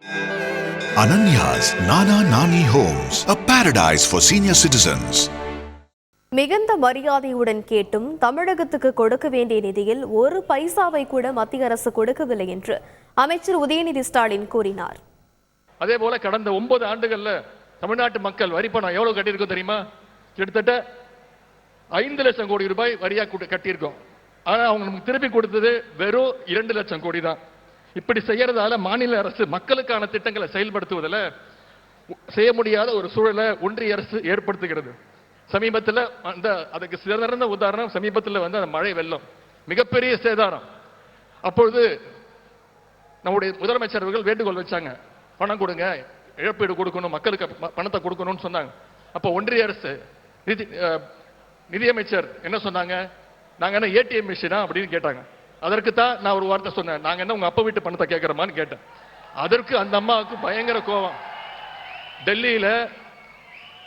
Ananya's Nana Nani Homes, a paradise for senior citizens. மிகுந்த மரியாதையுடன் கேட்டும் தமிழகத்துக்கு கொடுக்க வேண்டிய நிதியில் ஒரு பைசாவை கூட மத்திய அரசு கொடுக்கவில்லை என்று அமைச்சர் உதயநிதி ஸ்டாலின் கூறினார். அதே போல கடந்த 9 ஆண்டுகள்ல தமிழ்நாட்டு மக்கள் வரி பணம் எவ்வளவு கட்டியிருக்கோம் தெரியுமா? கிட்டத்தட்ட 5 லட்சம் கோடி ரூபாய் வரியா கட்டியிருக்கோம். ஆனா அவங்க நமக்கு திருப்பி கொடுத்தது வெறும் 2 லட்சம் கோடி தான். இப்படி செய்யறதால மாநில அரசு மக்களுக்கான திட்டங்களை செயல்படுத்துவதில் செய்ய முடியாத ஒரு சூழலை ஒன்றிய அரசு ஏற்படுத்துகிறது. சமீபத்தில் அதுக்கு சிறந்த உதாரணம் சமீபத்தில் அந்த மழை வெள்ளம் மிகப்பெரிய சேதாரம். அப்பொழுது நம்முடைய முதலமைச்சர் அவர்கள் வேண்டுகோள் வச்சாங்க, பணம் கொடுங்க, இழப்பீடு கொடுக்கணும், மக்களுக்கு பணத்தை கொடுக்கணும்னு சொன்னாங்க. அப்போ ஒன்றிய அரசு நிதியமைச்சர் என்ன சொன்னாங்க, நாங்க என்ன ஏடிஎம் மிஷினா அப்படின்னு கேட்டாங்க. அதற்கு தான் நான் ஒரு வார்த்தை சொன்னேன், நாங்க என்ன உங்க அப்பா வீட்டு பணத்தை கேட்கிறோமான்னு கேட்டேன். அதற்கு அந்த அம்மாவுக்கு பயங்கர கோபம். டெல்லியில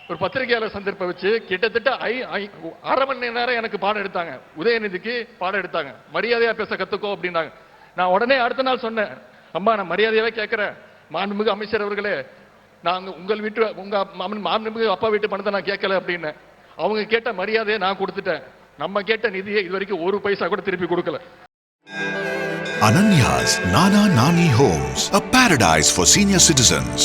ஒரு பத்திரிகையாளர் சந்திப்பை வச்சு கிட்டத்தட்ட 1/2 மணி நேரம் எனக்கு பாடம் எடுத்தாங்க. உதயநிதிக்கு பாடம் எடுத்தாங்க. மரியாதையா பேச கத்துக்கோ அப்படின்னாங்க. நான் உடனே அடுத்த நாள் சொன்னேன், அம்மா நான் மரியாதையாவே கேட்கிறேன், மாண்புமிகு அமைச்சர் அவர்களே, நாங்க உங்க மாண்புமிகு அப்பா வீட்டு பணத்தை நான் கேட்கல அப்படின்னு. அவங்க கேட்ட மரியாதையை நான் கொடுத்துட்டேன். நம்ம கேட்ட நிதியை இதுவரைக்கும் ஒரு பைசா கூட திருப்பி கொடுக்கல. Ananya's Nana Nani Homes, a paradise for senior citizens.